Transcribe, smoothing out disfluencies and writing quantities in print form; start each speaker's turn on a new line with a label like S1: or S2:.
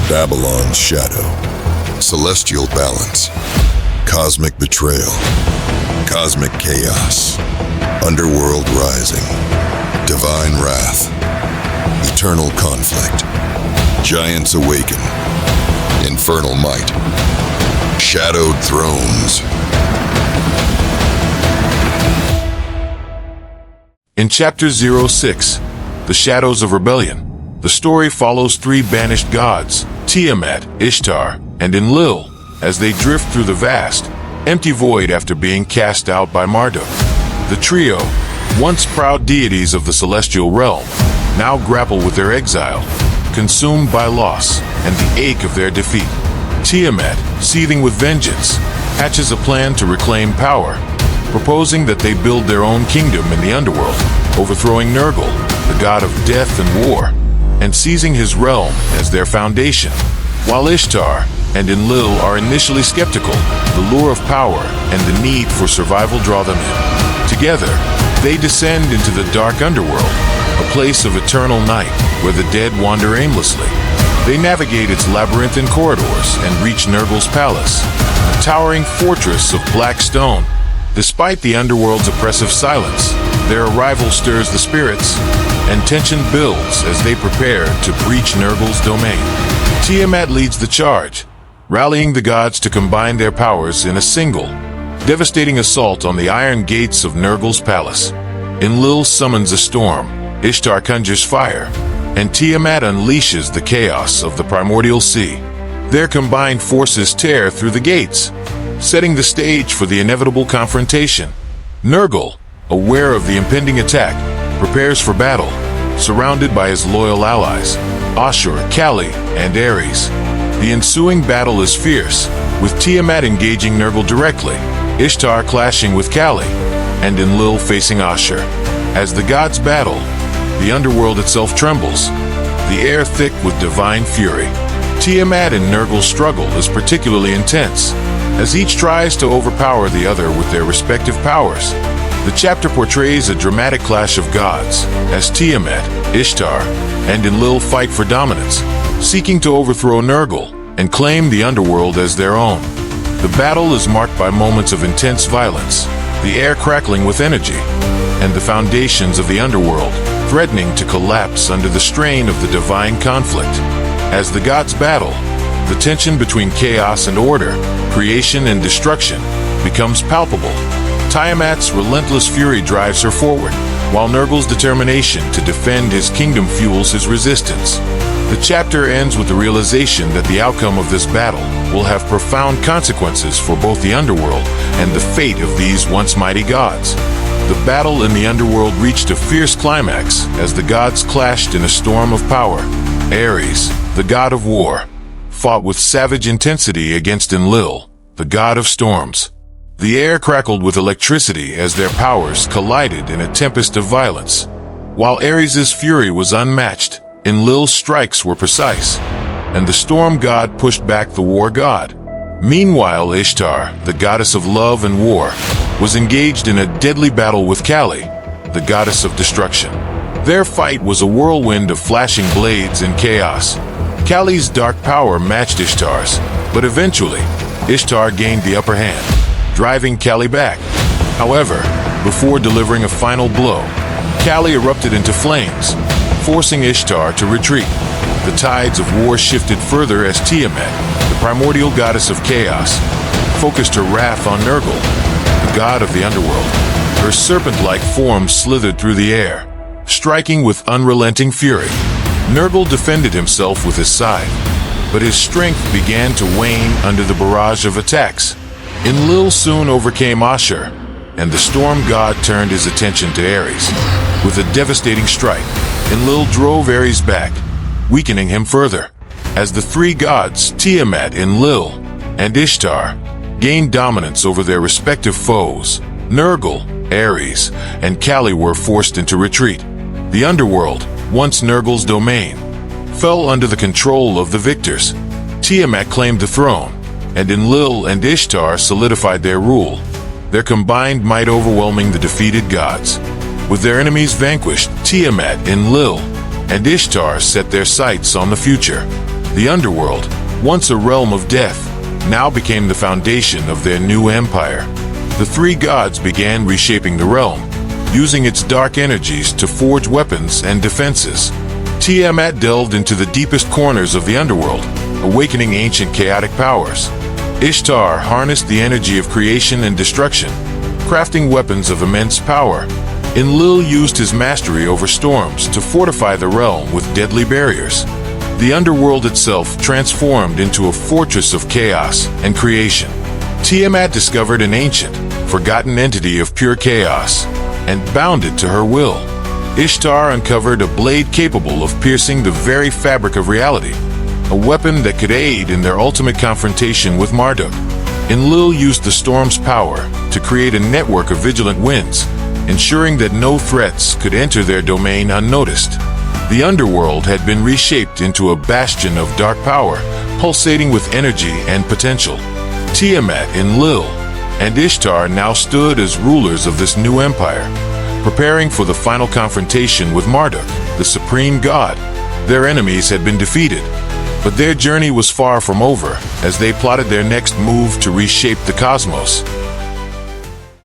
S1: Babylon's shadow, celestial balance, cosmic betrayal, cosmic chaos, underworld rising, divine wrath, eternal conflict, giants awaken, infernal might, shadowed thrones.
S2: In Chapter 06, The Shadows of Rebellion, the story follows three banished gods, Tiamat, Ishtar, and Enlil, as they drift through the vast, empty void after being cast out by Marduk. The trio, once proud deities of the celestial realm, now grapple with their exile, consumed by loss and the ache of their defeat. Tiamat, seething with vengeance, hatches a plan to reclaim power, proposing that they build their own kingdom in the underworld, overthrowing Nergal, the god of death and war, and seizing his realm as their foundation. While Ishtar and Enlil are initially skeptical, the lure of power and the need for survival draw them in. Together, they descend into the dark underworld, a place of eternal night where the dead wander aimlessly. They navigate its labyrinthine corridors and reach Nergal's palace, a towering fortress of black stone. Despite the underworld's oppressive silence, their arrival stirs the spirits, and tension builds as they prepare to breach Nergal's domain. Tiamat leads the charge, rallying the gods to combine their powers in a single, devastating assault on the iron gates of Nergal's palace. Enlil summons a storm, Ishtar conjures fire, and Tiamat unleashes the chaos of the primordial sea. Their combined forces tear through the gates, setting the stage for the inevitable confrontation. Nergal, aware of the impending attack, prepares for battle, surrounded by his loyal allies, Ashur, Kali, and Ares. The ensuing battle is fierce, with Tiamat engaging Nergal directly, Ishtar clashing with Kali, and Enlil facing Ashur. As the gods battle, the underworld itself trembles, the air thick with divine fury. Tiamat and Nergal's struggle is particularly intense, as each tries to overpower the other with their respective powers. The chapter portrays a dramatic clash of gods, as Tiamat, Ishtar, and Enlil fight for dominance, seeking to overthrow Nergal and claim the underworld as their own. The battle is marked by moments of intense violence, the air crackling with energy, and the foundations of the underworld threatening to collapse under the strain of the divine conflict. As the gods battle, the tension between chaos and order, creation and destruction, becomes palpable. Tiamat's relentless fury drives her forward, while Nergal's determination to defend his kingdom fuels his resistance. The chapter ends with the realization that the outcome of this battle will have profound consequences for both the underworld and the fate of these once mighty gods. The battle in the underworld reached a fierce climax as the gods clashed in a storm of power. Ares, the god of war, fought with savage intensity against Enlil, the god of storms. The air crackled with electricity as their powers collided in a tempest of violence. While Ares' fury was unmatched, Enlil's strikes were precise, and the storm god pushed back the war god. Meanwhile, Ishtar, the goddess of love and war, was engaged in a deadly battle with Kali, the goddess of destruction. Their fight was a whirlwind of flashing blades and chaos. Kali's dark power matched Ishtar's, but eventually, Ishtar gained the upper hand, driving Kali back. However, before delivering a final blow, Kali erupted into flames, forcing Ishtar to retreat. The tides of war shifted further as Tiamat, the primordial goddess of chaos, focused her wrath on Nergal, the god of the underworld. Her serpent-like form slithered through the air, striking with unrelenting fury. Nergal defended himself with his scythe, but his strength began to wane under the barrage of attacks. Enlil soon overcame Ashur, and the storm god turned his attention to Ares. With a devastating strike, Enlil drove Ares back, weakening him further. As the three gods, Tiamat, Enlil, and Ishtar, gained dominance over their respective foes, Nergal, Ares, and Kali were forced into retreat. The underworld, once Nergal's domain, fell under the control of the victors. Tiamat claimed the throne, and Enlil and Ishtar solidified their rule, their combined might overwhelming the defeated gods. With their enemies vanquished, Tiamat, Enlil, and Ishtar set their sights on the future. The underworld, once a realm of death, now became the foundation of their new empire. The three gods began reshaping the realm, using its dark energies to forge weapons and defenses. Tiamat delved into the deepest corners of the underworld, awakening ancient chaotic powers. Ishtar harnessed the energy of creation and destruction, crafting weapons of immense power. Enlil used his mastery over storms to fortify the realm with deadly barriers. The underworld itself transformed into a fortress of chaos and creation. Tiamat discovered an ancient, forgotten entity of pure chaos and bound it to her will. Ishtar uncovered a blade capable of piercing the very fabric of reality, a weapon that could aid in their ultimate confrontation with Marduk. Enlil used the storm's power to create a network of vigilant winds, ensuring that no threats could enter their domain unnoticed. The underworld had been reshaped into a bastion of dark power, pulsating with energy and potential. Tiamat, Enlil, and Ishtar now stood as rulers of this new empire, preparing for the final confrontation with Marduk, the supreme god. Their enemies had been defeated, but their journey was far from over as they plotted their next move to reshape the cosmos.